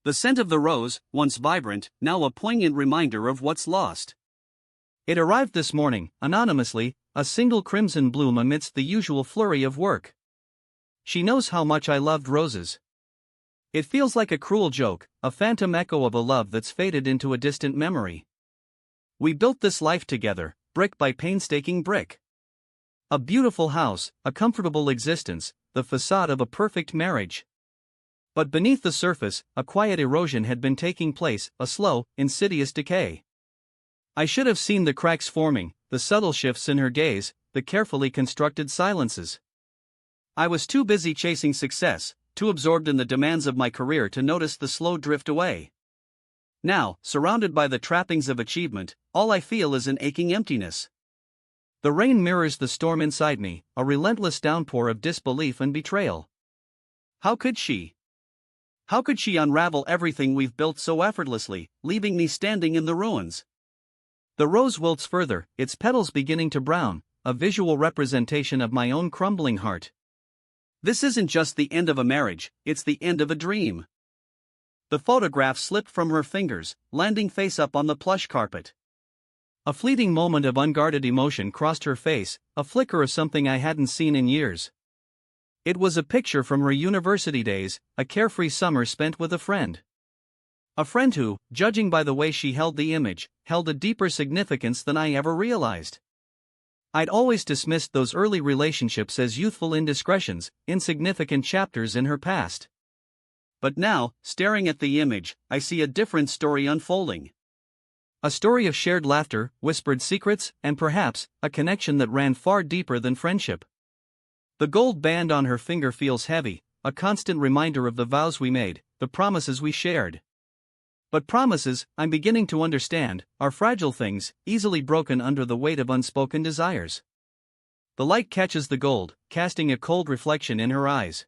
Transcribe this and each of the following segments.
The scent of the rose, once vibrant, now a poignant reminder of what's lost. It arrived this morning, anonymously, a single crimson bloom amidst the usual flurry of work. She knows how much I loved roses. It feels like a cruel joke, a phantom echo of a love that's faded into a distant memory. We built this life together, brick by painstaking brick. A beautiful house, a comfortable existence, the facade of a perfect marriage. But beneath the surface, a quiet erosion had been taking place, a slow, insidious decay. I should have seen the cracks forming, the subtle shifts in her gaze, the carefully constructed silences. I was too busy chasing success, too absorbed in the demands of my career to notice the slow drift away. Now, surrounded by the trappings of achievement, all I feel is an aching emptiness. The rain mirrors the storm inside me, a relentless downpour of disbelief and betrayal. How could she? How could she unravel everything we've built so effortlessly, leaving me standing in the ruins? The rose wilts further, its petals beginning to brown, a visual representation of my own crumbling heart. This isn't just the end of a marriage, it's the end of a dream. The photograph slipped from her fingers, landing face up on the plush carpet. A fleeting moment of unguarded emotion crossed her face, a flicker of something I hadn't seen in years. It was a picture from her university days, a carefree summer spent with a friend. A friend who, judging by the way she held the image, held a deeper significance than I ever realized. I'd always dismissed those early relationships as youthful indiscretions, insignificant chapters in her past. But now, staring at the image, I see a different story unfolding. A story of shared laughter, whispered secrets, and perhaps, a connection that ran far deeper than friendship. The gold band on her finger feels heavy, a constant reminder of the vows we made, the promises we shared. But promises, I'm beginning to understand, are fragile things, easily broken under the weight of unspoken desires. The light catches the gold, casting a cold reflection in her eyes.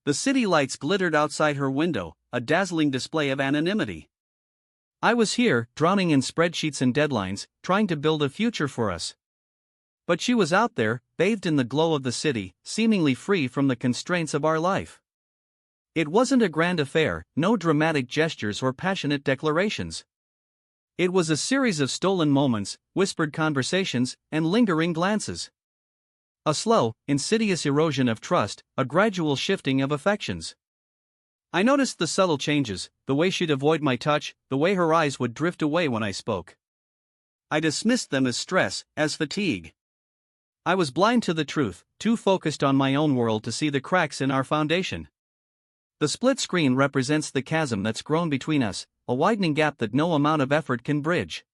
The city lights glittered outside her window, a dazzling display of anonymity. I was here, drowning in spreadsheets and deadlines, trying to build a future for us. But she was out there, bathed in the glow of the city, seemingly free from the constraints of our life. It wasn't a grand affair, no dramatic gestures or passionate declarations. It was a series of stolen moments, whispered conversations, and lingering glances. A slow, insidious erosion of trust, a gradual shifting of affections. I noticed the subtle changes, the way she'd avoid my touch, the way her eyes would drift away when I spoke. I dismissed them as stress, as fatigue. I was blind to the truth, too focused on my own world to see the cracks in our foundation. The split screen represents the chasm that's grown between us, a widening gap that no amount of effort can bridge.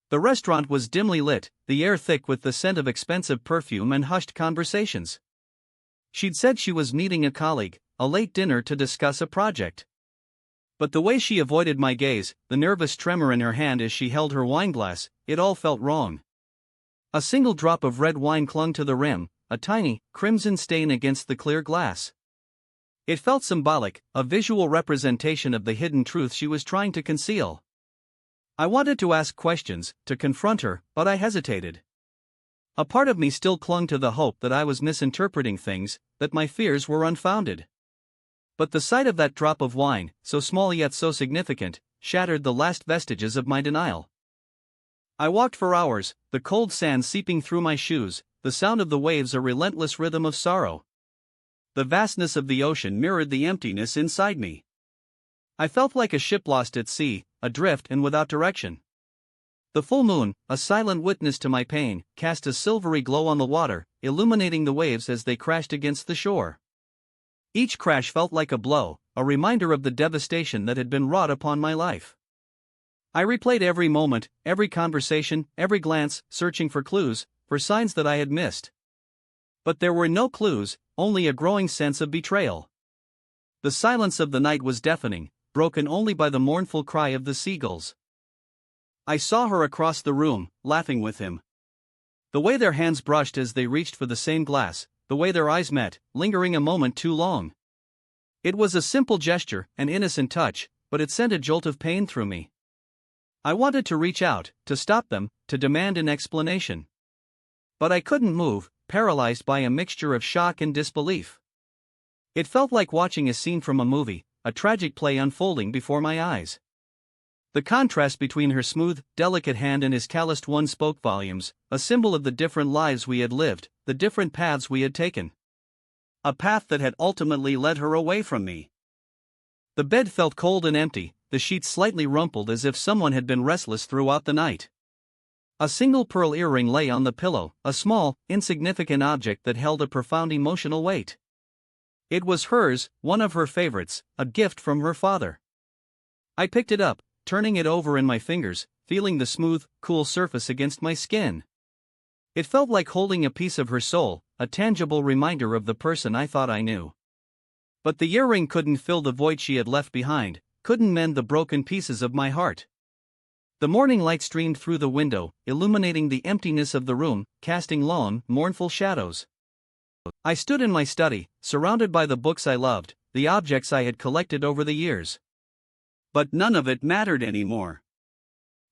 The restaurant was dimly lit, the air thick with the scent of expensive perfume and hushed conversations. She'd said she was meeting a colleague, a late dinner to discuss a project. But the way she avoided my gaze, the nervous tremor in her hand as she held her wineglass, it all felt wrong. A single drop of red wine clung to the rim, a tiny, crimson stain against the clear glass. It felt symbolic, a visual representation of the hidden truth she was trying to conceal. I wanted to ask questions, to confront her, but I hesitated. A part of me still clung to the hope that I was misinterpreting things, that my fears were unfounded. But the sight of that drop of wine, so small yet so significant, shattered the last vestiges of my denial. I walked for hours, the cold sand seeping through my shoes, the sound of the waves a relentless rhythm of sorrow. The vastness of the ocean mirrored the emptiness inside me. I felt like a ship lost at sea, adrift and without direction. The full moon, a silent witness to my pain, cast a silvery glow on the water, illuminating the waves as they crashed against the shore. Each crash felt like a blow, a reminder of the devastation that had been wrought upon my life. I replayed every moment, every conversation, every glance, searching for clues, for signs that I had missed. But there were no clues, only a growing sense of betrayal. The silence of the night was deafening, broken only by the mournful cry of the seagulls. I saw her across the room, laughing with him. The way their hands brushed as they reached for the same glass, the way their eyes met, lingering a moment too long. It was a simple gesture, an innocent touch, but it sent a jolt of pain through me. I wanted to reach out, to stop them, to demand an explanation. But I couldn't move, paralyzed by a mixture of shock and disbelief. It felt like watching a scene from a movie, a tragic play unfolding before my eyes. The contrast between her smooth, delicate hand and his calloused one spoke volumes, a symbol of the different lives we had lived, the different paths we had taken. A path that had ultimately led her away from me. The bed felt cold and empty, the sheets slightly rumpled as if someone had been restless throughout the night. A single pearl earring lay on the pillow, a small, insignificant object that held a profound emotional weight. It was hers, one of her favorites, a gift from her father. I picked it up, turning it over in my fingers, feeling the smooth, cool surface against my skin. It felt like holding a piece of her soul, a tangible reminder of the person I thought I knew. But the earring couldn't fill the void she had left behind, couldn't mend the broken pieces of my heart. The morning light streamed through the window, illuminating the emptiness of the room, casting long, mournful shadows. I stood in my study, surrounded by the books I loved, the objects I had collected over the years. But none of it mattered anymore.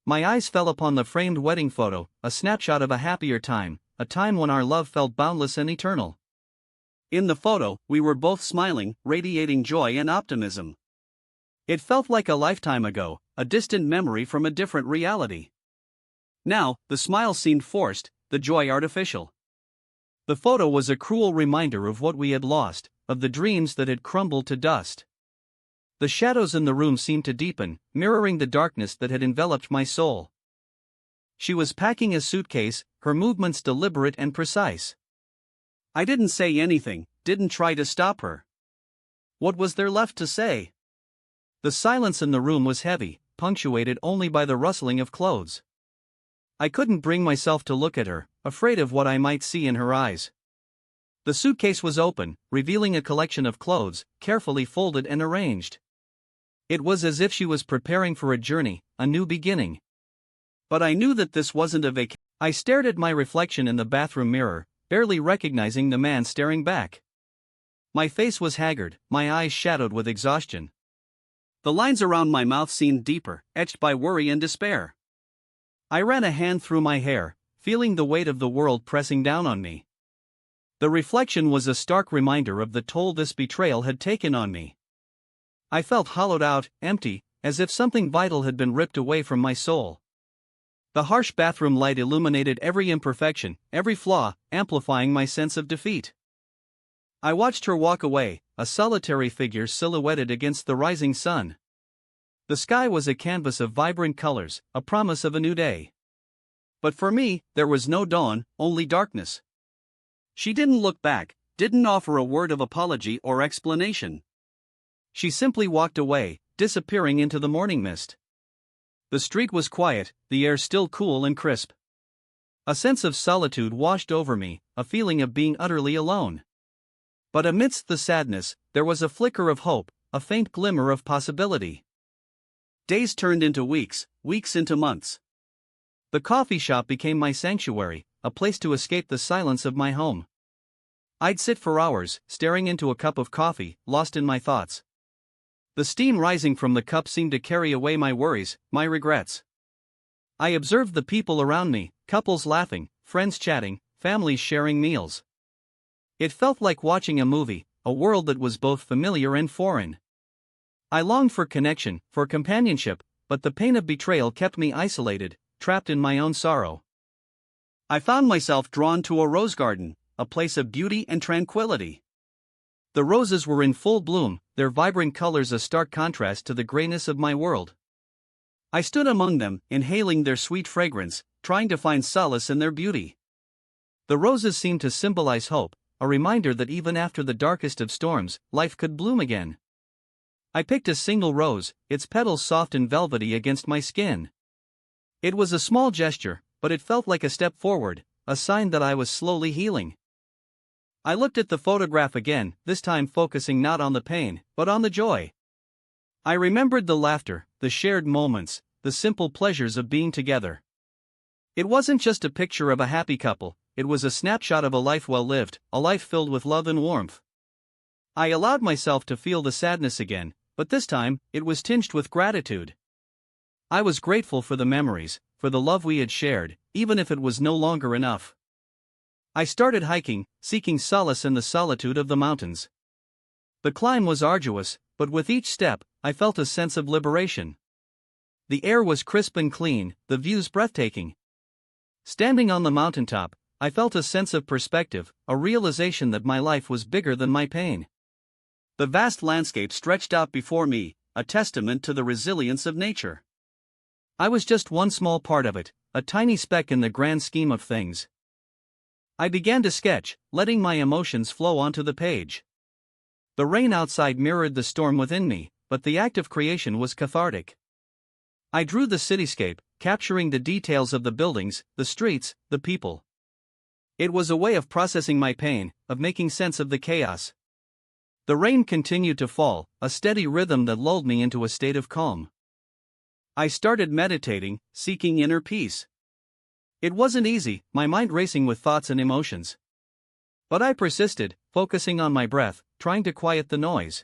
My eyes fell upon the framed wedding photo, a snapshot of a happier time, a time when our love felt boundless and eternal. In the photo, we were both smiling, radiating joy and optimism. It felt like a lifetime ago, a distant memory from a different reality. Now, the smile seemed forced, the joy artificial. The photo was a cruel reminder of what we had lost, of the dreams that had crumbled to dust. The shadows in the room seemed to deepen, mirroring the darkness that had enveloped my soul. She was packing a suitcase, her movements deliberate and precise. I didn't say anything, didn't try to stop her. What was there left to say? The silence in the room was heavy, punctuated only by the rustling of clothes. I couldn't bring myself to look at her, afraid of what I might see in her eyes. The suitcase was open, revealing a collection of clothes, carefully folded and arranged. It was as if she was preparing for a journey, a new beginning. But I knew that this wasn't a vacation. I stared at my reflection in the bathroom mirror, barely recognizing the man staring back. My face was haggard, my eyes shadowed with exhaustion. The lines around my mouth seemed deeper, etched by worry and despair. I ran a hand through my hair, feeling the weight of the world pressing down on me. The reflection was a stark reminder of the toll this betrayal had taken on me. I felt hollowed out, empty, as if something vital had been ripped away from my soul. The harsh bathroom light illuminated every imperfection, every flaw, amplifying my sense of defeat. I watched her walk away, a solitary figure silhouetted against the rising sun. The sky was a canvas of vibrant colors, a promise of a new day. But for me, there was no dawn, only darkness. She didn't look back, didn't offer a word of apology or explanation. She simply walked away, disappearing into the morning mist. The street was quiet, the air still cool and crisp. A sense of solitude washed over me, a feeling of being utterly alone. But amidst the sadness, there was a flicker of hope, a faint glimmer of possibility. Days turned into weeks, weeks into months. The coffee shop became my sanctuary, a place to escape the silence of my home. I'd sit for hours, staring into a cup of coffee, lost in my thoughts. The steam rising from the cup seemed to carry away my worries, my regrets. I observed the people around me, couples laughing, friends chatting, families sharing meals. It felt like watching a movie, a world that was both familiar and foreign. I longed for connection, for companionship, but the pain of betrayal kept me isolated, trapped in my own sorrow. I found myself drawn to a rose garden, a place of beauty and tranquility. The roses were in full bloom, their vibrant colors a stark contrast to the grayness of my world. I stood among them, inhaling their sweet fragrance, trying to find solace in their beauty. The roses seemed to symbolize hope, a reminder that even after the darkest of storms, life could bloom again. I picked a single rose, its petals soft and velvety against my skin. It was a small gesture, but it felt like a step forward, a sign that I was slowly healing. I looked at the photograph again, this time focusing not on the pain, but on the joy. I remembered the laughter, the shared moments, the simple pleasures of being together. It wasn't just a picture of a happy couple, it was a snapshot of a life well lived, a life filled with love and warmth. I allowed myself to feel the sadness again, but this time, it was tinged with gratitude. I was grateful for the memories, for the love we had shared, even if it was no longer enough. I started hiking, seeking solace in the solitude of the mountains. The climb was arduous, but with each step, I felt a sense of liberation. The air was crisp and clean, the views breathtaking. Standing on the mountaintop, I felt a sense of perspective, a realization that my life was bigger than my pain. The vast landscape stretched out before me, a testament to the resilience of nature. I was just one small part of it, a tiny speck in the grand scheme of things. I began to sketch, letting my emotions flow onto the page. The rain outside mirrored the storm within me, but the act of creation was cathartic. I drew the cityscape, capturing the details of the buildings, the streets, the people. It was a way of processing my pain, of making sense of the chaos. The rain continued to fall, a steady rhythm that lulled me into a state of calm. I started meditating, seeking inner peace. It wasn't easy, my mind racing with thoughts and emotions. But I persisted, focusing on my breath, trying to quiet the noise.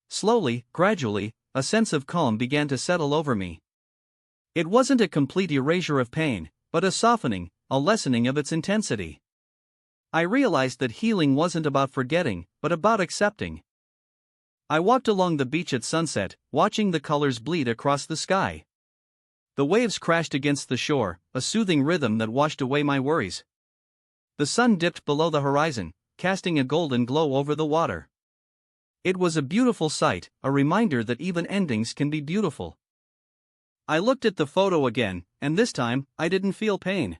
Slowly, gradually, a sense of calm began to settle over me. It wasn't a complete erasure of pain, but a softening, a lessening of its intensity. I realized that healing wasn't about forgetting, but about accepting. I walked along the beach at sunset, watching the colors bleed across the sky. The waves crashed against the shore, a soothing rhythm that washed away my worries. The sun dipped below the horizon, casting a golden glow over the water. It was a beautiful sight, a reminder that even endings can be beautiful. I looked at the photo again, and this time, I didn't feel pain.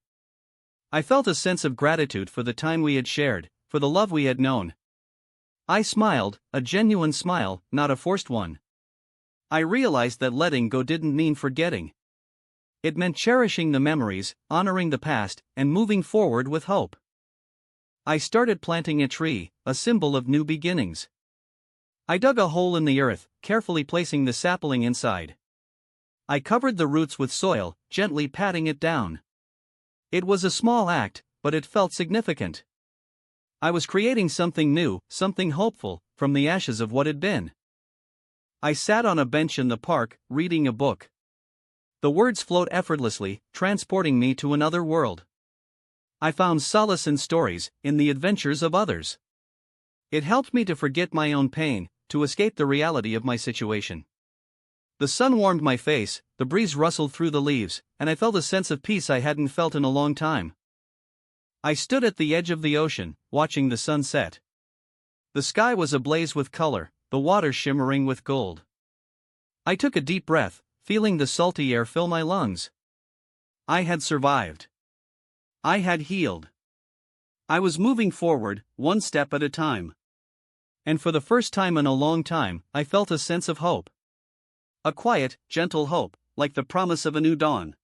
I felt a sense of gratitude for the time we had shared, for the love we had known. I smiled, a genuine smile, not a forced one. I realized that letting go didn't mean forgetting. It meant cherishing the memories, honoring the past, and moving forward with hope. I started planting a tree, a symbol of new beginnings. I dug a hole in the earth, carefully placing the sapling inside. I covered the roots with soil, gently patting it down. It was a small act, but it felt significant. I was creating something new, something hopeful, from the ashes of what had been. I sat on a bench in the park, reading a book. The words flowed effortlessly, transporting me to another world. I found solace in stories, in the adventures of others. It helped me to forget my own pain, to escape the reality of my situation. The sun warmed my face, the breeze rustled through the leaves, and I felt a sense of peace I hadn't felt in a long time. I stood at the edge of the ocean, watching the sun set. The sky was ablaze with color, the water shimmering with gold. I took a deep breath, feeling the salty air fill my lungs. I had survived. I had healed. I was moving forward, one step at a time. And for the first time in a long time, I felt a sense of hope. A quiet, gentle hope, like the promise of a new dawn.